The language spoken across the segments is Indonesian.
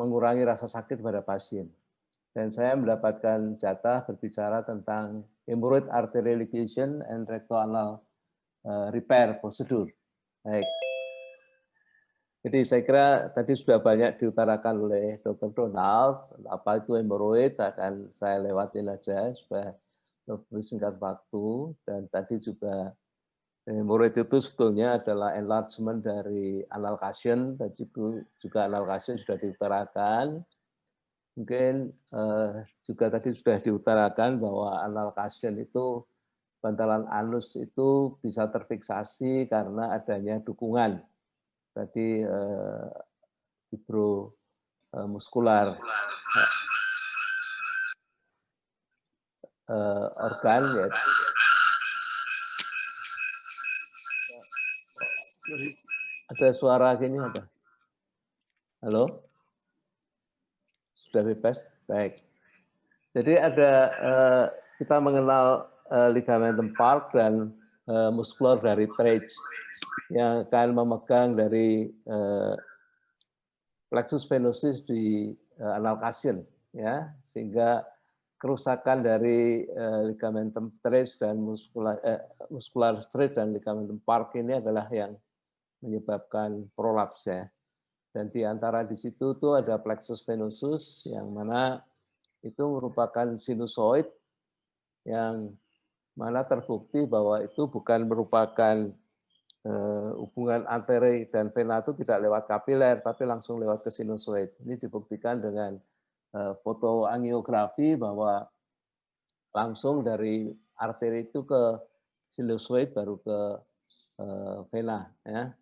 mengurangi rasa sakit pada pasien. Dan saya mendapatkan jatah berbicara tentang hemorrhoid artery ligation and rectoanal repair procedure. Baik. Jadi saya kira tadi sudah banyak diutarakan oleh Dr. Donald, apa itu hemorrhoid, dan saya lewatin aja supaya lebih singkat waktu. Dan tadi juga hemorrhoid itu sebetulnya adalah enlargement dari anal cushion, tadi juga anal cushion sudah diutarakan. Mungkin juga tadi sudah diutarakan bahwa anal cushion itu, bantalan anus itu bisa terfiksasi karena adanya dukungan tadi fibromuskular organ ya. Ada suara gini ada. Halo? Sudah bebas? Baik. Jadi ada kita mengenal ligamentum palp dan muscular dari trach yang akan memegang dari plexus venosus di anal cushion, ya, sehingga kerusakan dari ligamentum teres dan muscular straight dan ligamentum palp ini adalah yang menyebabkan prolaps, ya. Dan di antara di situ tuh ada plexus venosus yang mana itu merupakan sinusoid yang mana terbukti bahwa itu bukan merupakan hubungan arteri dan vena itu tidak lewat kapiler, tapi langsung lewat ke sinusoid. Ini dibuktikan dengan foto angiografi bahwa langsung dari arteri itu ke sinusoid baru ke vena. Ya.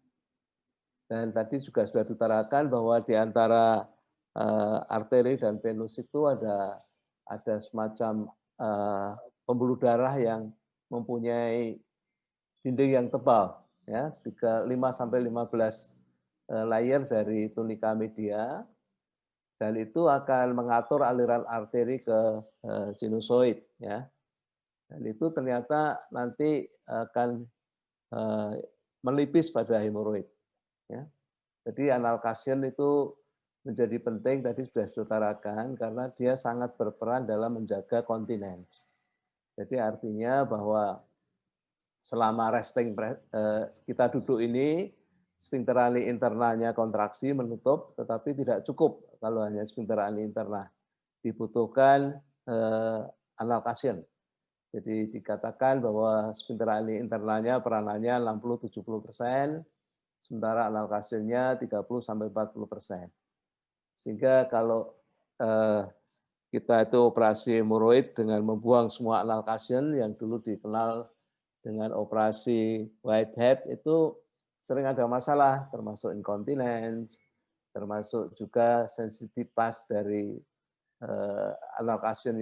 Dan tadi juga sudah diutarakan bahwa di antara arteri dan venus itu ada semacam pembuluh darah yang mempunyai dinding yang tebal, ya, 5 sampai 15 layer dari tunika media, dan itu akan mengatur aliran arteri ke sinusoid, ya. Dan itu ternyata nanti akan melipis pada hemoroid, ya. Jadi anal cushion itu menjadi penting, tadi sudah diutarakan, karena dia sangat berperan dalam menjaga continence. Jadi artinya bahwa selama resting kita duduk ini, sphincter ali internalnya kontraksi menutup, tetapi tidak cukup kalau hanya sphincter ali interna. Dibutuhkan anal cushion. Jadi dikatakan bahwa sphincter ali internalnya peranannya 60-70%, sementara anal cushion-nya 30-40%. Sehingga kalau kita itu operasi hemoroid dengan membuang semua anal cushion yang dulu dikenal dengan operasi Whitehead itu sering ada masalah, termasuk incontinence, termasuk juga sensitivitas dari anal cushion,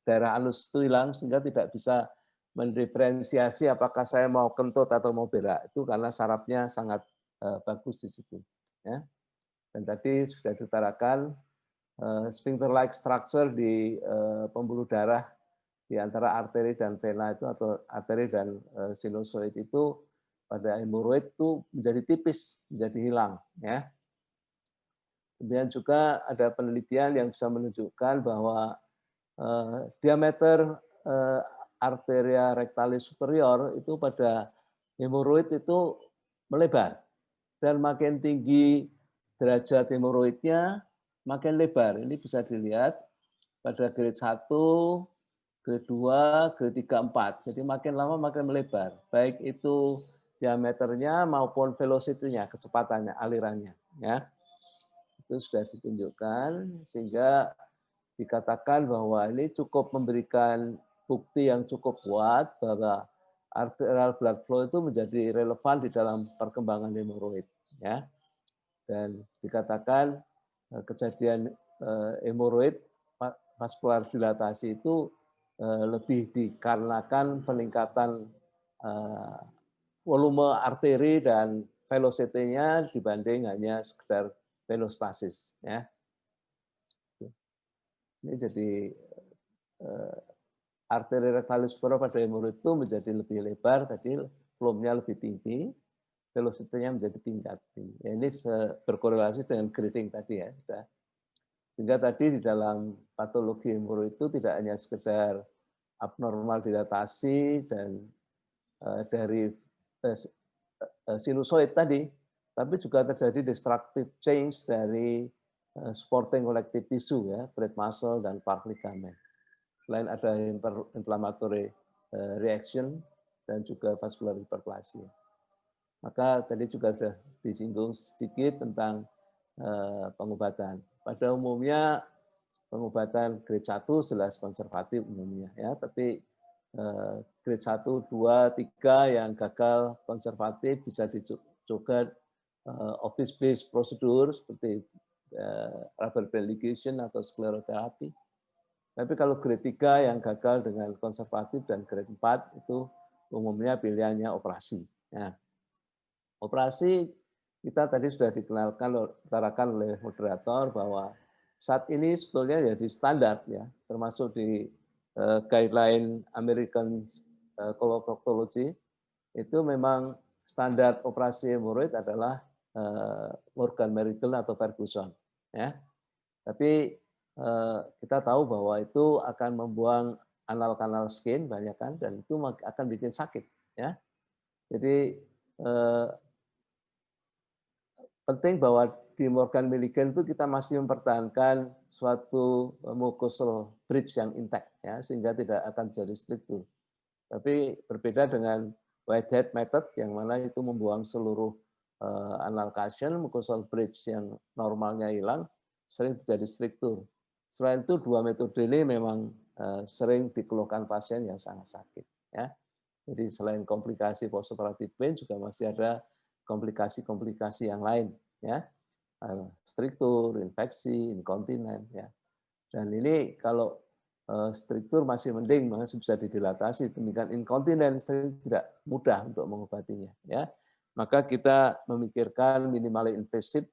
daerah anus itu hilang, sehingga tidak bisa mendiferensiasi apakah saya mau kentut atau mau berak. Itu karena sarafnya sangat bagus di situ. Ya. Dan tadi sudah diutarakan sphincter-like structure di pembuluh darah di antara arteri dan vena itu, atau arteri dan sinusoid itu pada hemoroid itu menjadi tipis, menjadi hilang, ya. Kemudian juga ada penelitian yang bisa menunjukkan bahwa diameter arteria rectalis superior itu pada hemoroid itu melebar, dan makin tinggi derajat hemoroidnya makin lebar. Ini bisa dilihat pada grade 1, grade 2, grade 3, 4. Jadi makin lama makin melebar, baik itu diameternya maupun velocity-nya, kecepatannya, alirannya, ya. Itu sudah ditunjukkan, sehingga dikatakan bahwa ini cukup memberikan bukti yang cukup kuat bahwa arterial blood flow itu menjadi relevan di dalam perkembangan hemoroid, ya. Dan dikatakan kejadian hemoroid vaskular dilatasi itu lebih dikarenakan peningkatan volume arteri dan velocity-nya dibanding hanya sekedar venostasis, ya. Ini jadi arteri rectalis superior pada hemoroid itu menjadi lebih lebar, tadi flow-nya lebih tinggi, velocity-nya menjadi tingkat. Ya, ini berkorelasi dengan grading tadi, ya. Sehingga tadi di dalam patologi hemoroid itu tidak hanya sekedar abnormal dilatasi dan dari sinusoid tadi, tapi juga terjadi destructive change dari supporting connective tissue ya, great muscle dan part ligament. Selain ada inflammatory reaction dan juga vascular hyperplasia. Maka tadi juga sudah disinggung sedikit tentang pengobatan. Pada umumnya pengobatan grade 1 jelas konservatif umumnya ya, tapi grade 1, 2, 3 yang gagal konservatif bisa dicoba office based prosedur seperti rubber band ligation atau skleroterapi. Tapi kalau grade 3 yang gagal dengan konservatif dan grade 4 itu umumnya pilihannya operasi. Nah, operasi kita tadi sudah utarakan oleh moderator bahwa saat ini sebetulnya jadi standar ya, termasuk di guideline American Coloproctology itu memang standar operasi hemoroid adalah Morgan Mericle atau Ferguson ya. Tapi kita tahu bahwa itu akan membuang anal kanal skin banyak kan, dan itu akan bikin sakit ya. Jadi penting bahwa di Morgan Milligan itu kita masih mempertahankan suatu mucosal bridge yang intact ya, sehingga tidak akan jadi struktur. Tapi berbeda dengan Whitehead method yang mana itu membuang seluruh anal cushion, mucosal bridge yang normalnya hilang, sering terjadi struktur. Selain itu dua metode ini memang sering dikeluhkan pasien yang sangat sakit ya. Jadi selain komplikasi postoperative pain juga masih ada komplikasi-komplikasi yang lain ya, struktur, infeksi, inkontinen ya. Dan ini kalau struktur masih mending, masih bisa didilatasi. Demikian inkontinen sering tidak mudah untuk mengobatinya ya. Maka kita memikirkan minimal invasif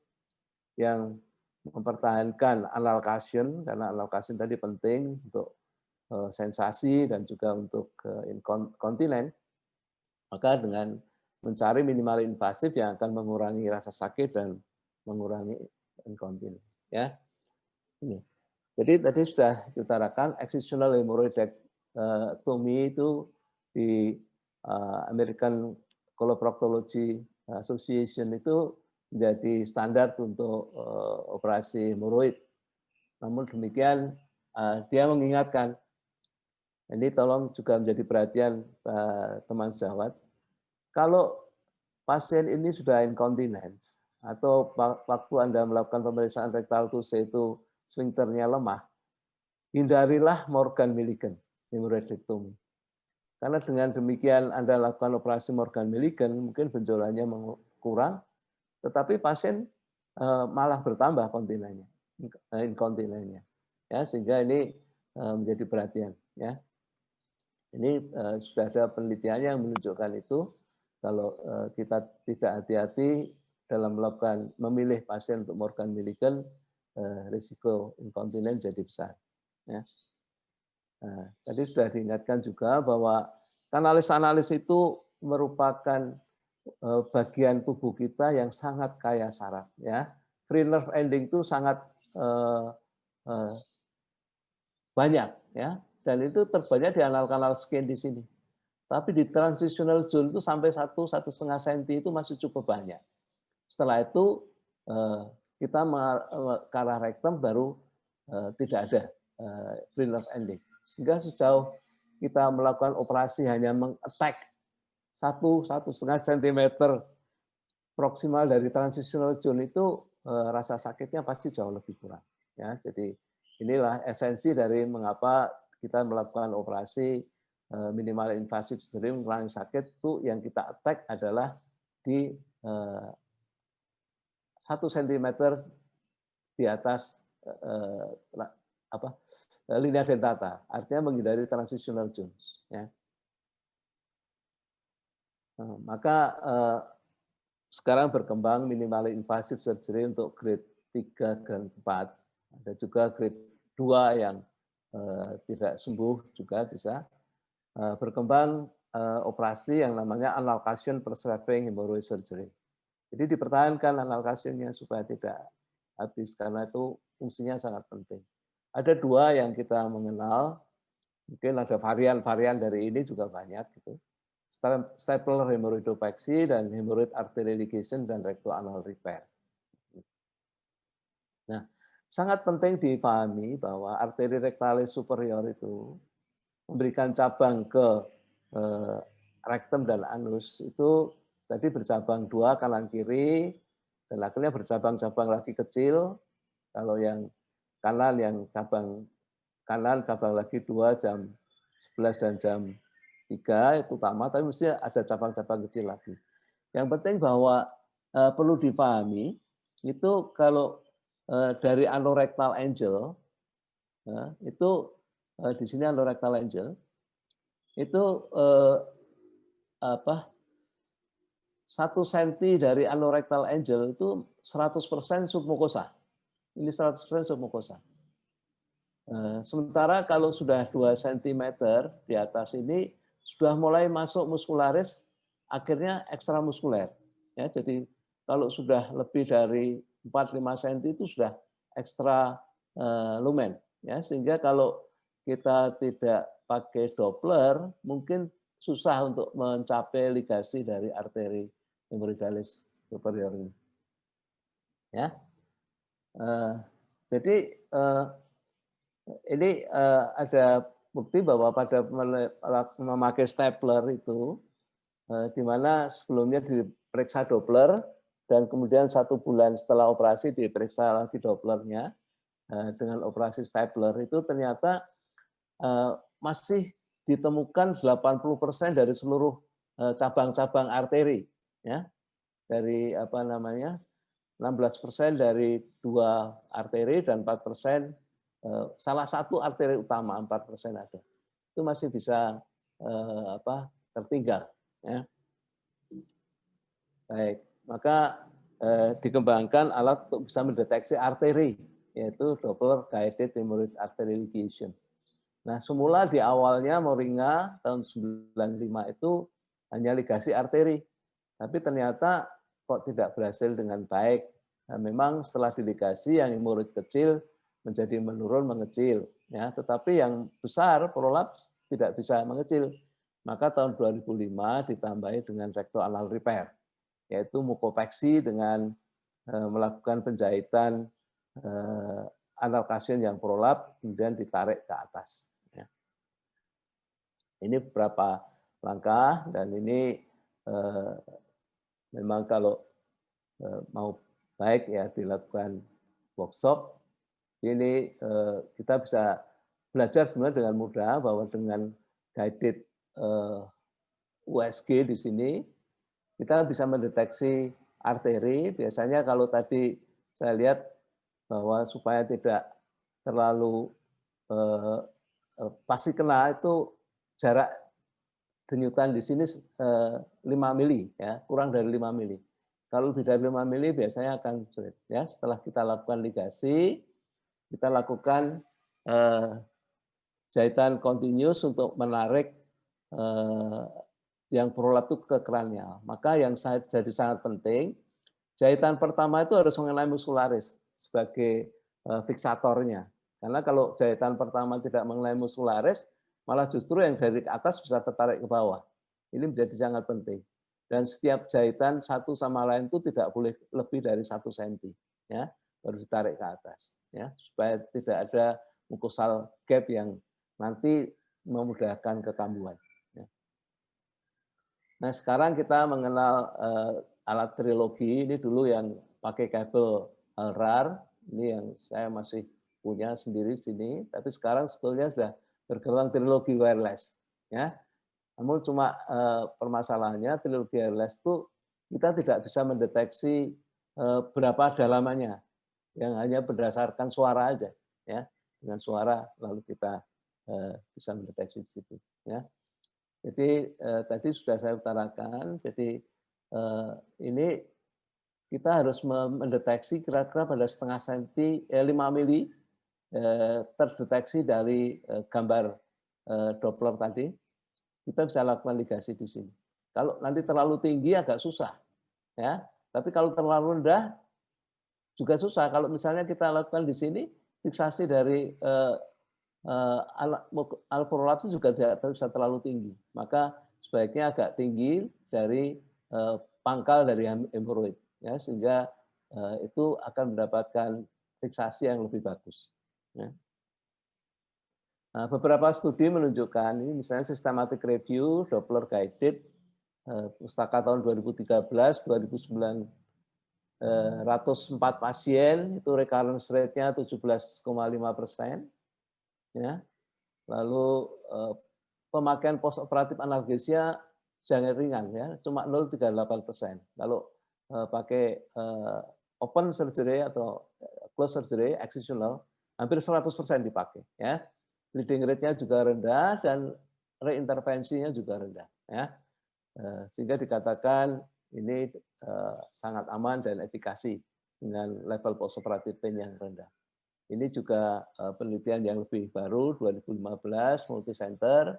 yang mempertahankan anal cushion, karena anal cushion tadi penting untuk sensasi dan juga untuk inkontinen. Maka dengan mencari minimal invasif yang akan mengurangi rasa sakit dan mengurangi inkontinen ya. Ini. Jadi tadi sudah diutarakan excisional hemorrhoidectomy itu di American Coloproctology Association itu menjadi standar untuk operasi hemoroid. Namun demikian dia mengingatkan, ini tolong juga menjadi perhatian teman sejawat, kalau pasien ini sudah incontinence atau waktu Anda melakukan pemeriksaan rektal tuse itu sphincternya lemah, hindarilah Morgan Milligan hemorrhoidectomy. Karena dengan demikian Anda lakukan operasi Morgan Milligan, mungkin benjolannya kurang, tetapi pasien malah bertambah inkontinennya. Ya, sehingga ini menjadi perhatian. Ya. Ini sudah ada penelitian yang menunjukkan itu. Kalau kita tidak hati-hati dalam melakukan memilih pasien untuk Morgan Milligan, risiko inkontinen jadi besar. Ya. Nah, tadi sudah diingatkan juga bahwa kanalis-analis itu merupakan bagian tubuh kita yang sangat kaya syarat. Ya. Free nerve ending itu sangat banyak, ya, dan itu terbanyak di anal-kanal skin di sini. Tapi di transitional zone itu sampai 1-1,5 cm itu masih cukup banyak. Setelah itu kita ke arah rektum baru tidak ada free nerve ending. Sehingga sejauh kita melakukan operasi hanya meng-attack 1-1,5 cm proksimal dari transitional zone itu rasa sakitnya pasti jauh lebih kurang. Ya, jadi inilah esensi dari mengapa kita melakukan operasi minimal invasif sering mengurangi sakit itu yang kita attack adalah di 1 cm di atas linea dentata, artinya menghindari transitional zones. Ya. Maka sekarang berkembang minimal invasif surgery untuk grade 3 dan 4. Ada juga grade 2 yang tidak sembuh juga bisa. Berkembang operasi yang namanya analcation preserving hemorrhoid surgery. Jadi dipertahankan analcationnya supaya tidak habis, karena itu fungsinya sangat penting. Ada dua yang kita mengenal, mungkin ada varian-varian dari ini juga banyak gitu. Stapler hemorrhoidopexy dan hemorrhoid artery ligation dan rectoanal repair. Nah, sangat penting dipahami bahwa arteri rectalis superior itu memberikan cabang ke rektum dan anus itu tadi bercabang dua kanan kiri dan akhirnya bercabang-cabang lagi kecil. Kalau yang kanan yang cabang kanan cabang lagi 2 jam 11 dan jam 3 itu utama, tapi mesti ada cabang-cabang kecil lagi. Yang penting bahwa perlu dipahami itu kalau dari anorectal angel itu di sini anorectal angel itu apa 1 cm dari anorectal angel itu 100% submukosa. Ini 100% submukosa. Sementara kalau sudah 2 cm di atas ini sudah mulai masuk muskularis, akhirnya ekstramuskuler. Ya, jadi kalau sudah lebih dari 4-5 cm itu sudah ekstra lumen. Ya, sehingga kalau kita tidak pakai Doppler, mungkin susah untuk mencapai ligasi dari arteri hemorrhoidalis superior ini. Ya, jadi ini ada bukti bahwa pada memakai stapler itu, di mana sebelumnya diperiksa Doppler dan kemudian 1 bulan setelah operasi diperiksa lagi Dopplernya dengan operasi stapler itu ternyata masih ditemukan 80% dari seluruh cabang-cabang arteri, ya, dari 16% dari 2 arteri dan 4% salah satu arteri utama 4% ada. Itu masih bisa tertinggal. Ya. Baik, maka dikembangkan alat untuk bisa mendeteksi arteri, yaitu Doppler guided hemorrhoid artery ligation. Nah, semula di awalnya Moringa tahun 95 itu hanya ligasi arteri, tapi ternyata kok tidak berhasil dengan baik. Nah, memang setelah diligasi yang hemorrhoid kecil menjadi menurun mengecil, ya, tetapi yang besar prolaps tidak bisa mengecil. Maka tahun 2005 ditambahi dengan rectoanal repair, yaitu mukopeksi dengan melakukan penjahitan anal kasien yang prolap kemudian ditarik ke atas. Ya. Ini beberapa langkah dan ini memang kalau mau baik ya dilakukan workshop. Ini kita bisa belajar sebenarnya dengan mudah bahwa dengan guided USG di sini kita bisa mendeteksi arteri. Biasanya kalau tadi saya lihat bahwa supaya tidak terlalu pasti kena itu jarak denyutan di sini 5 mili, ya, kurang dari 5 mili. Kalau lebih dari 5 mili biasanya akan sulit. Ya, setelah kita lakukan ligasi, kita lakukan jahitan continuous untuk menarik yang prolap itu ke kranial. Maka yang jadi sangat penting, jahitan pertama itu harus mengenai muskularis sebagai fiksatornya. Karena kalau jahitan pertama tidak mengenai muskularis, malah justru yang dari atas bisa tertarik ke bawah. Ini menjadi sangat penting. Dan setiap jahitan satu sama lain itu tidak boleh lebih dari 1 cm, ya, baru ditarik ke atas, ya, supaya tidak ada mucosal gap yang nanti memudahkan kekambuhan. Ya. Nah, sekarang kita mengenal alat trilogi. Ini dulu yang pakai kabel RAR, ini yang saya masih punya sendiri sini, tapi sekarang sebetulnya sudah berkembang trilogi wireless, ya. Namun cuma permasalahannya trilogi wireless itu kita tidak bisa mendeteksi berapa dalamannya, yang hanya berdasarkan suara aja, ya. Dengan suara lalu kita bisa mendeteksi di situ, ya. Jadi tadi sudah saya utarakan. Jadi ini kita harus mendeteksi kira-kira pada setengah senti 5 mili terdeteksi dari gambar Doppler tadi. Kita bisa lakukan ligasi di sini. Kalau nanti terlalu tinggi agak susah, ya. Tapi kalau terlalu rendah juga susah. Kalau misalnya kita lakukan di sini, fiksasi dari alveolus juga tidak bisa terlalu tinggi. Maka sebaiknya agak tinggi dari pangkal dari hemoroid, ya, sehingga itu akan mendapatkan fiksasi yang lebih bagus. Ya. Nah, beberapa studi menunjukkan ini misalnya systematic review Doppler guided pustaka tahun 2013, 2009 104 pasien itu recurrence rate-nya 17,5%, ya. Lalu pemakaian postoperatif analgesia jangan ringan, ya, cuma 0,38%. Kalau pakai open surgery atau close surgery excisional hampir 100% dipakai, ya. Bleeding rate-nya juga rendah dan reintervensinya juga rendah, ya. Sehingga dikatakan ini sangat aman dan efikasi dengan level postoperative pain yang rendah. Ini juga penelitian yang lebih baru 2015 multicenter,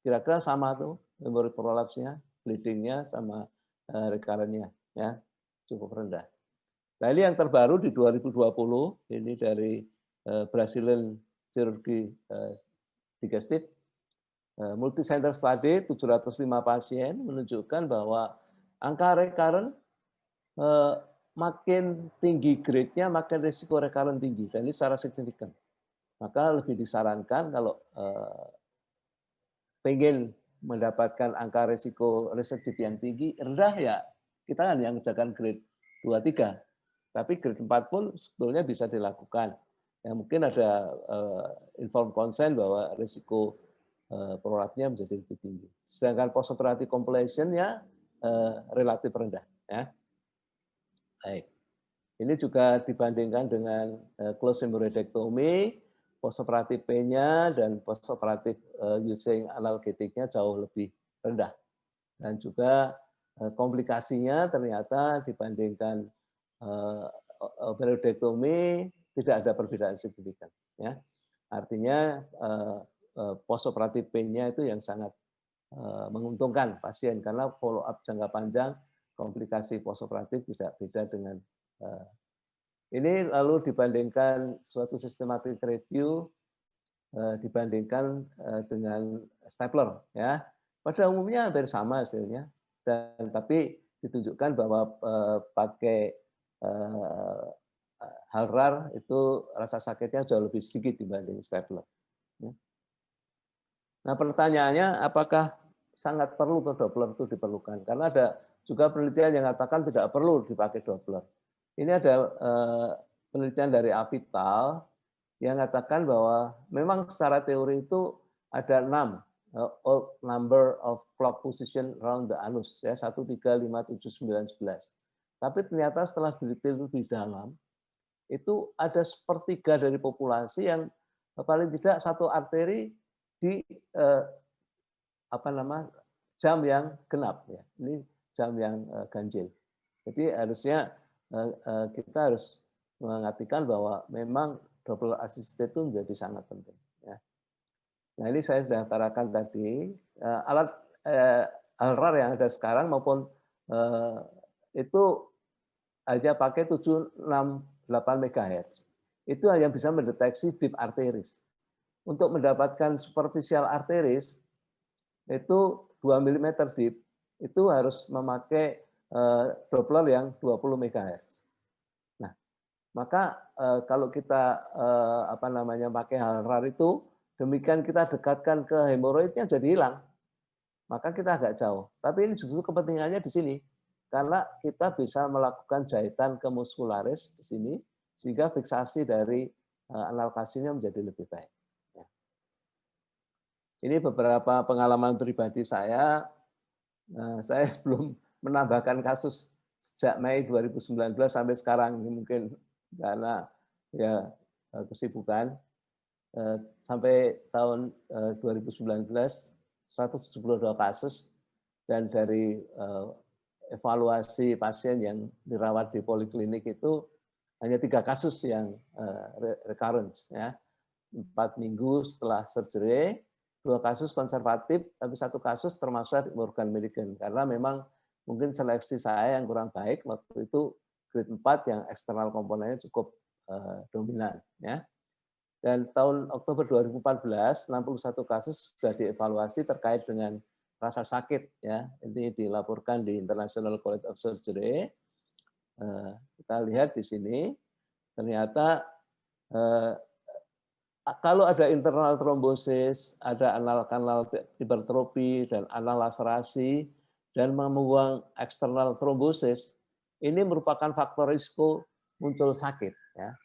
kira-kira sama tuh hemorrhoid prolapse-nya, bleeding-nya sama recurrent-nya, ya, cukup rendah. Nah, ini yang terbaru di 2020, ini dari Brazilian Chirurgy Digestive, multicenter study 705 pasien menunjukkan bahwa angka recurrent makin tinggi grade-nya, makin risiko recurrent tinggi, dan ini secara signifikan. Maka lebih disarankan kalau pengen mendapatkan angka risiko residif yang tinggi, rendah ya, kita kan yang mengerjakan grade 2, 3. Tapi grade 4 pun sebetulnya bisa dilakukan. Ya, mungkin ada informed consent bahwa risiko prolapsnya menjadi lebih tinggi. Sedangkan postoperative completion-nya relatif rendah. Ya. Baik. Ini juga dibandingkan dengan closed hemorrhoidectomy, postoperative pain-nya dan postoperative using analgetiknya jauh lebih rendah. Dan juga komplikasinya ternyata dibandingkan hemorrhoidectomy tidak ada perbedaan signifikan. Ya. Artinya postoperative pain-nya itu yang sangat menguntungkan pasien karena follow up jangka panjang komplikasi postoperatif tidak beda dengan ini. Lalu dibandingkan suatu systematic review dibandingkan dengan stapler, ya. Pada umumnya hampir sama hasilnya, dan tapi ditunjukkan bahwa pakai Halrar itu rasa sakitnya jauh lebih sedikit dibanding stapler. Nah, pertanyaannya apakah sangat perlu ke Doppler itu diperlukan? Karena ada juga penelitian yang mengatakan tidak perlu dipakai Doppler. Ini ada penelitian dari Avital yang mengatakan bahwa memang secara teori itu ada 6 odd number of clock position around the anus, ya, 1, 3, 5, 7, 9, 11. Tapi ternyata setelah detail lebih dalam, itu ada sepertiga dari populasi yang paling tidak satu arteri di jam yang genap, ya. Ini jam yang ganjil. Jadi harusnya kita harus mengartikan bahwa memang Doppler assisted itu menjadi sangat penting. Ya. Nah, ini saya sudah utarakan tadi alat Halrar yang ada sekarang maupun itu hanya pakai 768 MHz. Itu hanya bisa mendeteksi deep arteries. Untuk mendapatkan superficial arteries itu 2 mm deep, itu harus memakai Doppler yang 20 MHz. Nah, maka kalau kita pakai Halrar itu, demikian kita dekatkan ke hemoroidnya jadi hilang. Maka kita agak jauh. Tapi ini justru kepentingannya di sini. Karena kita bisa melakukan jahitan ke muscularis di sini, sehingga fiksasi dari analgesinya menjadi lebih baik. Ini beberapa pengalaman pribadi saya. Saya belum menambahkan kasus sejak Mei 2019 sampai sekarang. Ini mungkin karena ya kesibukan. Sampai tahun 2019, 172 kasus. Dan dari evaluasi pasien yang dirawat di poliklinik itu hanya 3 kasus yang recurrence, ya. 4 minggu setelah surgery, 2 kasus konservatif, tapi 1 kasus termasuk Morgan Milligan. Karena memang mungkin seleksi saya yang kurang baik waktu itu, grade 4 yang eksternal komponennya cukup dominan, ya. Dan tahun Oktober 2014, 61 kasus sudah dievaluasi terkait dengan rasa sakit, ya. Ini dilaporkan di International College of Surgery. Kita lihat di sini, ternyata kalau ada internal trombosis, ada anal kanal hipertrofi dan anal laserasi, dan membuang eksternal trombosis, ini merupakan faktor risiko muncul sakit. Ya.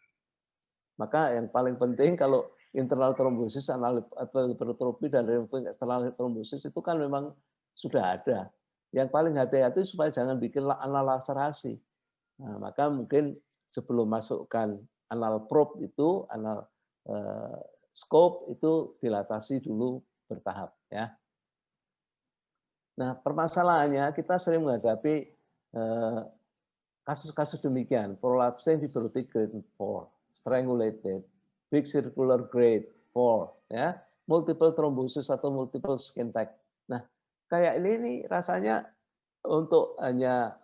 Maka yang paling penting kalau internal trombosis, anal hipertrofi dan eksternal trombosis itu kan memang sudah ada. Yang paling hati-hati supaya jangan bikin anal laserasi. Nah, maka mungkin sebelum masukkan anal probe itu, anal scope itu dilatasi dulu bertahap, ya. Nah, permasalahannya kita sering menghadapi kasus-kasus demikian, prolapsing fibrotic grade 4, strangulated, big circular grade 4, ya, multiple thrombosis atau multiple skin tag. Nah, kayak ini rasanya untuk hanya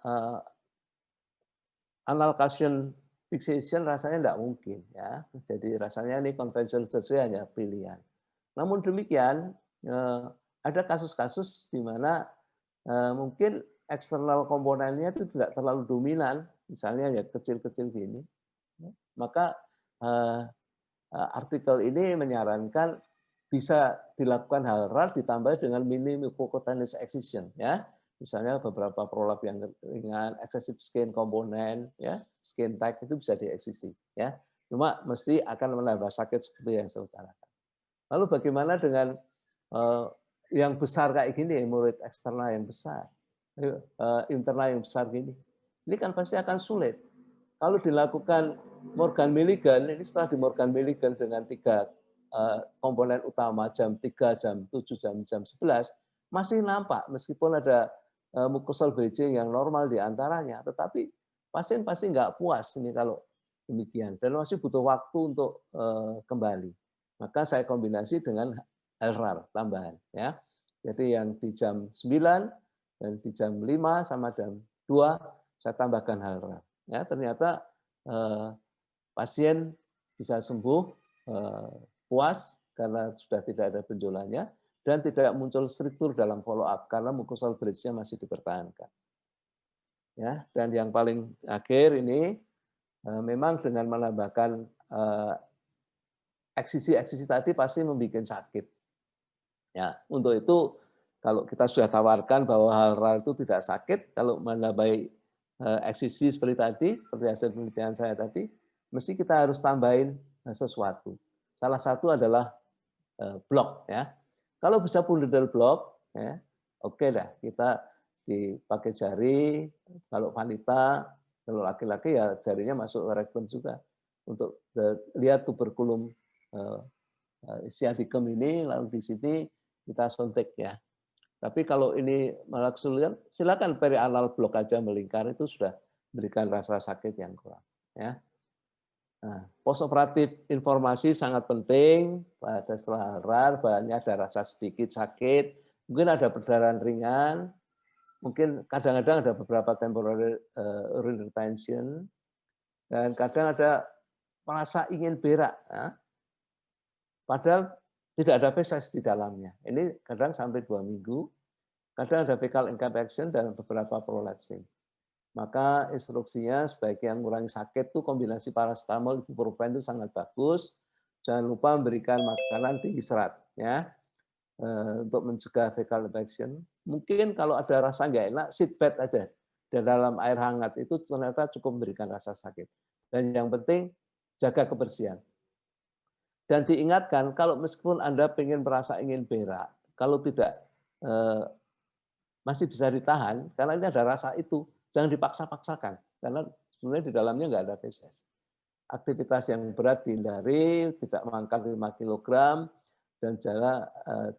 anal Casion fixation rasanya tidak mungkin, ya. Jadi rasanya ini conventional surgery hanya pilihan. Namun demikian ada kasus-kasus di mana mungkin eksternal komponennya itu tidak terlalu dominan, misalnya ya kecil-kecil gini, maka artikel ini menyarankan bisa dilakukan hal RAR ditambah dengan mini mucocutaneous excision, ya. Misalnya beberapa prolap yang ringan, excessive skin komponen, ya, skin tag itu bisa dieksisi, ya. Cuma mesti akan menambah sakit seperti yang saya utarakan. Lalu bagaimana dengan yang besar kayak gini, hemoroid eksternal yang besar, internal yang besar gini? Ini kan pasti akan sulit. Kalau dilakukan Morgan Milligan, ini setelah di Morgan Milligan dengan 3 komponen utama jam 3, jam 7, jam 11, masih nampak meskipun ada mucosal bridging yang normal di antaranya, tetapi pasien pasti nggak puas ini kalau demikian dan masih butuh waktu untuk kembali. Maka saya kombinasi dengan LRAR tambahan, ya. Jadi yang di jam 9 dan di jam 5 sama jam 2 saya tambahkan LRAR. Ya, ternyata pasien bisa sembuh puas karena sudah tidak ada benjolannya dan tidak muncul struktur dalam follow up karena mucosal bridge-nya masih dipertahankan. Ya, dan yang paling akhir ini memang dengan menambahkan eksisi-eksisi tadi pasti membuat sakit. Ya, untuk itu kalau kita sudah tawarkan bahwa hal itu tidak sakit, kalau menambahi eksisi seperti tadi, seperti hasil penelitian saya tadi, mesti kita harus tambahin sesuatu. Salah satu adalah blok, ya. Kalau bisa pudendal blok, ya, oke dah kita dipakai jari. Kalau wanita, kalau laki-laki ya jarinya masuk ke rektum juga untuk lihat tuberkulum isiadikem ini, lalu di sini kita suntik, ya. Tapi kalau ini malah kesulitan, silakan perianal blok aja melingkar itu sudah memberikan rasa sakit yang kurang, ya. Nah, postoperatif informasi sangat penting pada setelah RAR, bahannya ada rasa sedikit sakit, mungkin ada perdarahan ringan, mungkin kadang-kadang ada beberapa temporary urine retention, dan kadang ada merasa ingin berak, ya. Padahal tidak ada feses di dalamnya. Ini kadang sampai 2 minggu, kadang ada fecal incapacitation dan beberapa prolapsing. Maka instruksinya sebaiknya mengurangi sakit itu kombinasi paracetamol, ibuprofen itu sangat bagus. Jangan lupa memberikan makanan tinggi serat, ya, untuk mencegah fecal infection. Mungkin kalau ada rasa nggak enak, sit bath aja di dalam air hangat itu ternyata cukup memberikan rasa sakit. Dan yang penting jaga kebersihan. Dan diingatkan kalau meskipun Anda ingin merasa ingin berak, kalau tidak masih bisa ditahan, karena ini ada rasa itu, jangan dipaksa-paksakan, karena sebenarnya di dalamnya nggak ada feses. Aktivitas yang berat dihindari, tidak mengangkat 5 kg, dan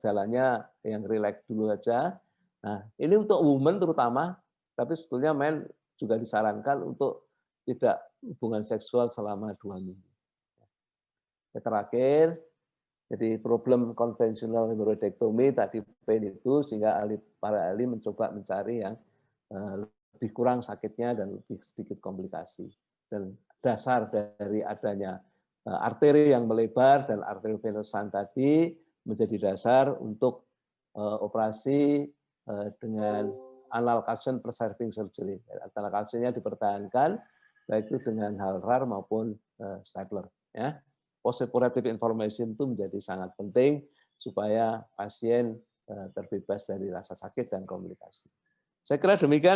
jalannya yang rileks dulu aja. Nah, ini untuk woman terutama, tapi sebetulnya men juga disarankan untuk tidak hubungan seksual selama 2 minggu. Terakhir, jadi problem konvensional hemoroidektomi tadi pain itu sehingga para ahli mencoba mencari yang lebih kurang sakitnya dan lebih sedikit komplikasi. Dan dasar dari adanya arteri yang melebar dan arteri venosan tadi menjadi dasar untuk operasi dengan anal calcium preserving surgery. Anal calciumnya dipertahankan baik itu dengan hal rar maupun stapler. Ya. Postoperative information itu menjadi sangat penting supaya pasien terbebas dari rasa sakit dan komplikasi. Saya kira demikian.